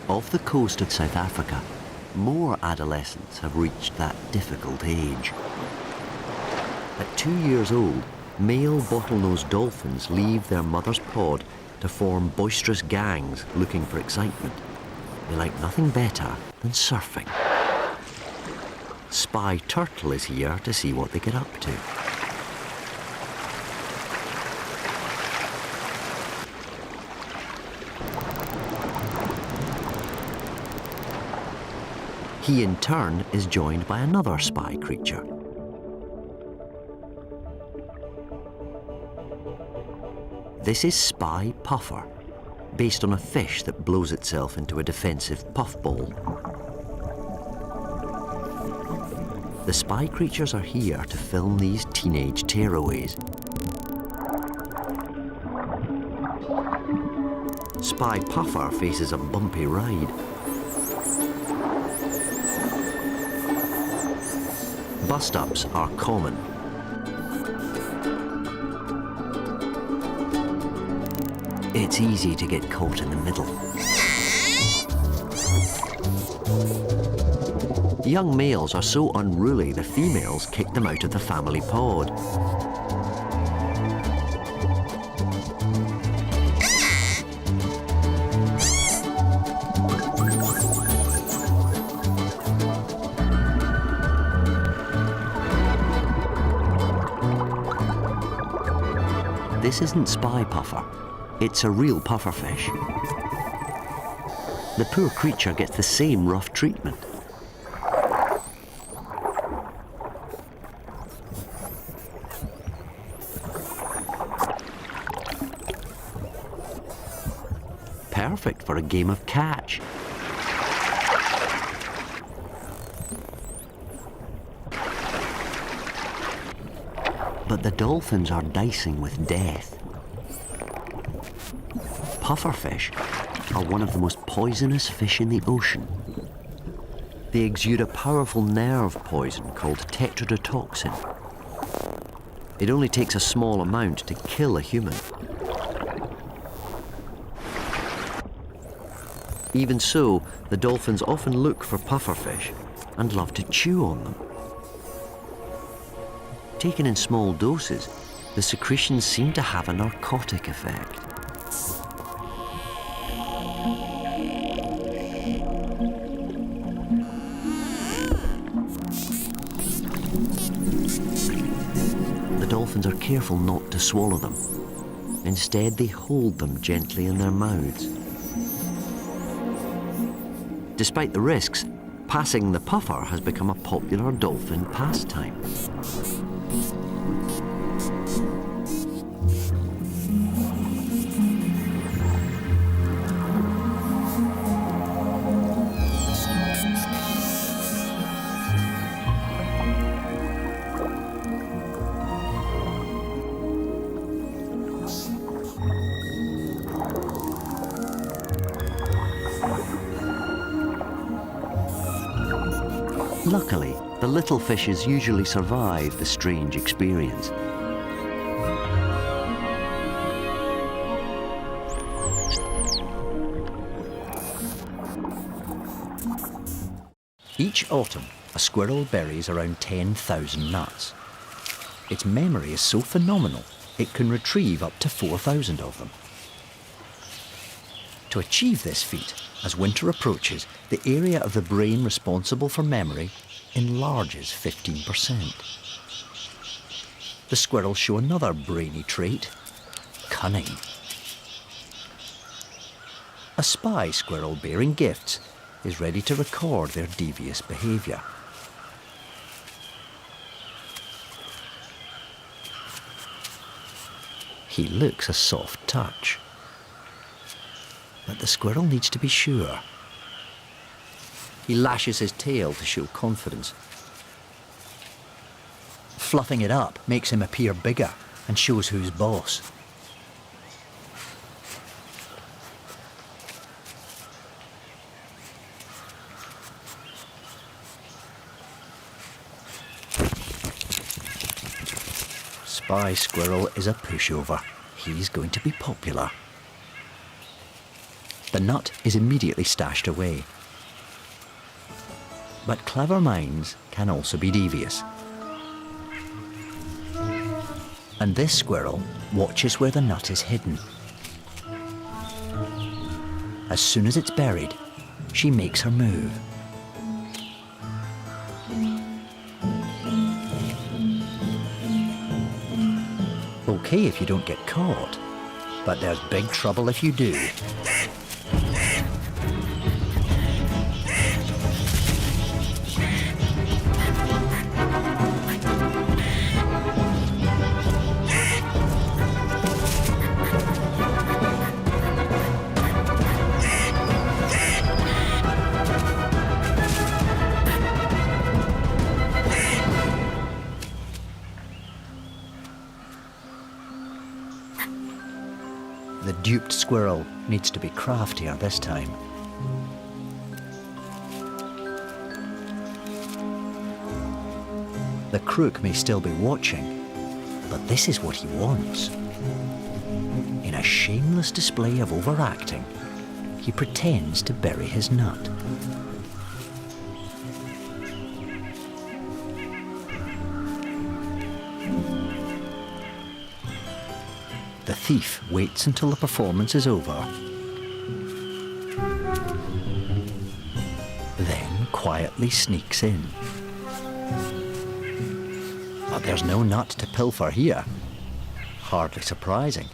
Off the coast of South Africa, more adolescents have reached that difficult age. At 2 years old, male bottlenose dolphins leave their mother's pod to form boisterous gangs looking for excitement. They like nothing better than surfing. Spy Turtle is here to see what they get up to. He in turn is joined by another spy creature. This is Spy Puffer, based on a fish that blows itself into a defensive puffball. The spy creatures are here to film these teenage tearaways. Spy Puffer faces a bumpy ride. Bust-ups are common. It's easy to get caught in the middle. Young males are so unruly the females kick them out of the family pod. This isn't Spy Puffer. It's a real pufferfish. The poor creature gets the same rough treatment. Perfect for a game of catch. But the dolphins are dicing with death. Pufferfish are one of the most poisonous fish in the ocean. They exude a powerful nerve poison called tetrodotoxin. It only takes a small amount to kill a human. Even so, the dolphins often look for pufferfish and love to chew on them. Taken in small doses, the secretions seem to have a narcotic effect. The dolphins are careful not to swallow them. Instead, they hold them gently in their mouths. Despite the risks, passing the puffer has become a popular dolphin pastime. Luckily, the little fishes usually survive the strange experience. Each autumn, a squirrel buries around 10,000 nuts. Its memory is so phenomenal, it can retrieve up to 4,000 of them. To achieve this feat, as winter approaches, the area of the brain responsible for memory enlarges 15%. The squirrels show another brainy trait: cunning. A spy squirrel bearing gifts is ready to record their devious behaviour. He looks a soft touch. But the squirrel needs to be sure. He lashes his tail to show confidence. Fluffing it up makes him appear bigger and shows who's boss. Spy Squirrel is a pushover. He's going to be popular. The nut is immediately stashed away. But clever minds can also be devious. And this squirrel watches where the nut is hidden. As soon as it's buried, she makes her move. Okay if you don't get caught, but there's big trouble if you do. The duped squirrel needs to be craftier this time. The crook may still be watching, but this is what he wants. In a shameless display of overacting, he pretends to bury his nut. The thief waits until the performance is over, then quietly sneaks in. But there's no nut to pilfer here. Hardly surprising.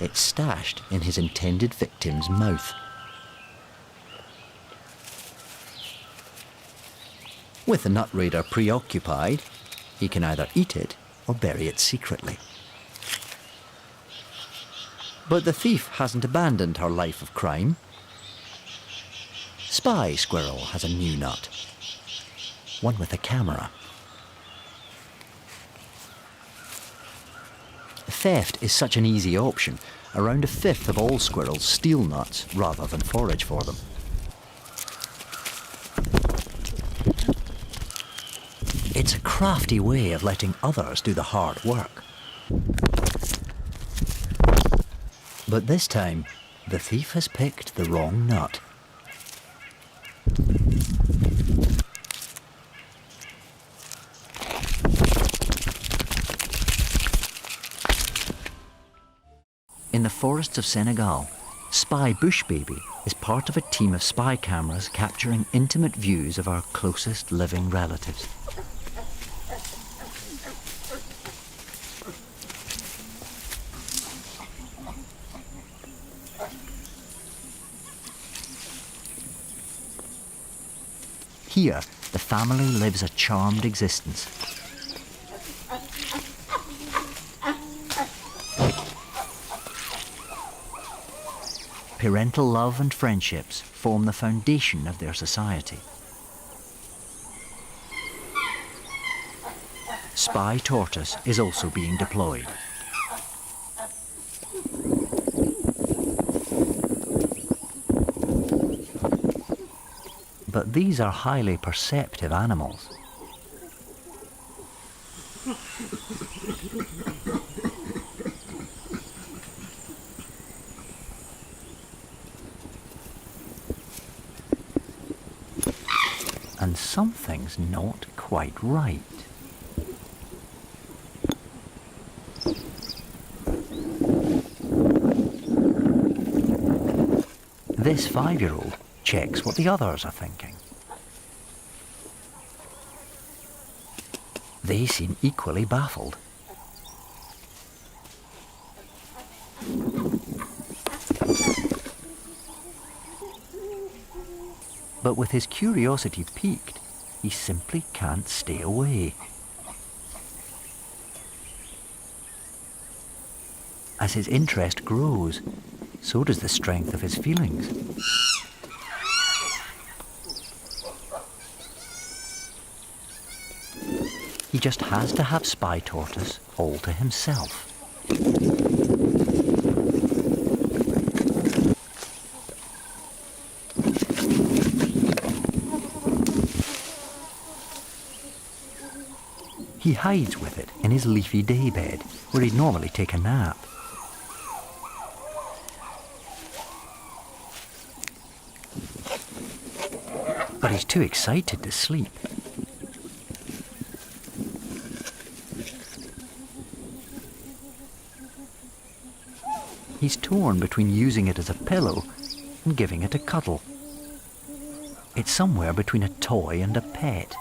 It's stashed in his intended victim's mouth. With the nut raider preoccupied, he can either eat it or bury it secretly. But the thief hasn't abandoned her life of crime. Spy Squirrel has a new nut, one with a camera. Theft is such an easy option. Around a fifth of all squirrels steal nuts rather than forage for them. It's a crafty way of letting others do the hard work. But this time, the thief has picked the wrong nut. In the forests of Senegal, Spy Bush Baby is part of a team of spy cameras capturing intimate views of our closest living relatives. Here, the family lives a charmed existence. Parental love and friendships form the foundation of their society. Spy Tortoise is also being deployed. But these are highly perceptive animals. And something's not quite right. This 5-year-old checks what the others are thinking. They seem equally baffled. But with his curiosity piqued, he simply can't stay away. As his interest grows, so does the strength of his feelings. He just has to have Spy Tortoise all to himself. He hides with it in his leafy daybed, where he'd normally take a nap. but he's too excited to sleep. He's torn between using it as a pillow and giving it a cuddle. It's somewhere between a toy and a pet.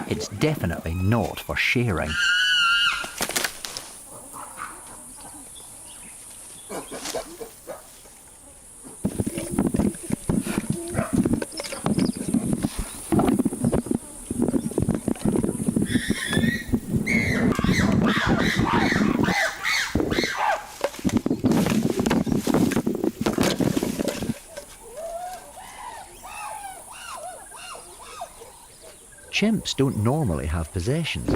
It's definitely not for sharing. Chimps don't normally have possessions,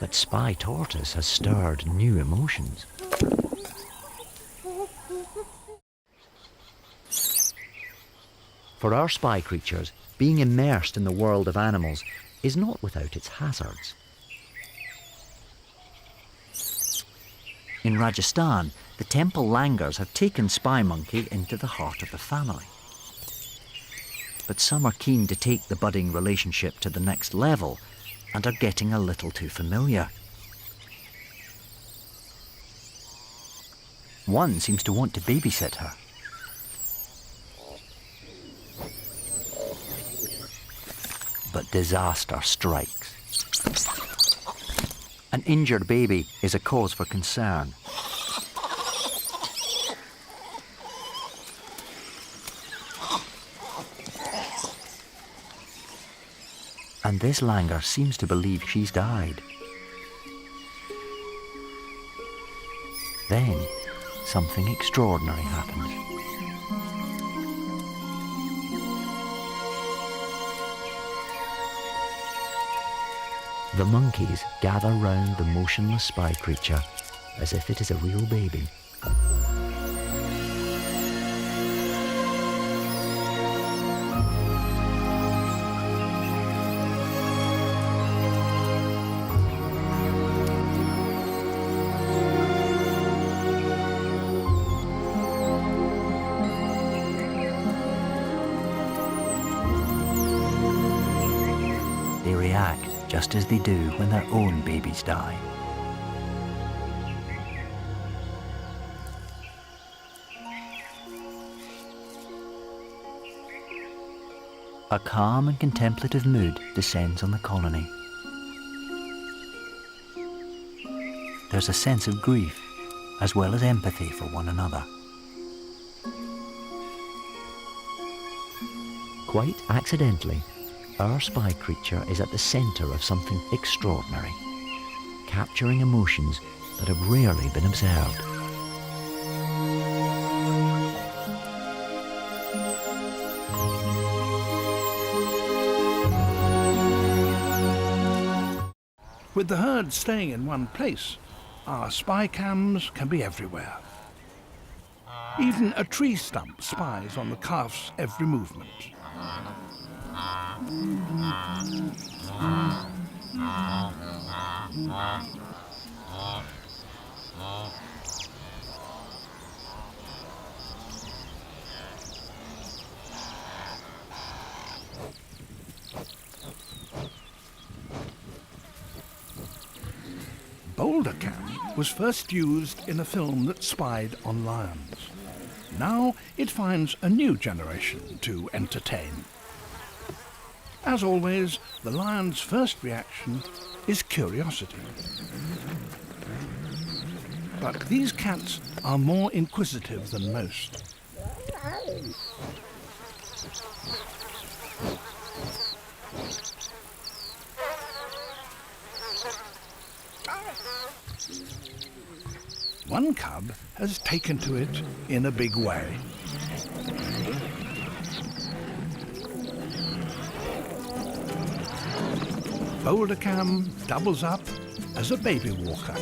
but Spy Tortoise has stirred new emotions. For our spy creatures, being immersed in the world of animals is not without its hazards. In Rajasthan, the temple langurs have taken Spy Monkey into the heart of the family. But some are keen to take the budding relationship to the next level and are getting a little too familiar. One seems to want to babysit her. But disaster strikes. An injured baby is a cause for concern. And this langur seems to believe she's died. Then, something extraordinary happens. The monkeys gather round the motionless spy creature as if it is a real baby. They react just as they do when their own babies die. A calm and contemplative mood descends on the colony. There's a sense of grief, as well as empathy for one another. Quite accidentally, our spy creature is at the centre of something extraordinary, capturing emotions that have rarely been observed. With the herd staying in one place, our spy cams can be everywhere. Even a tree stump spies on the calf's every movement. Boulder cam was first used in a film that spied on lions. Now it finds a new generation to entertain. As always, the lion's first reaction is curiosity. But these cats are more inquisitive than most. One cub has taken to it in a big way. Boulder cam doubles up as a baby walker.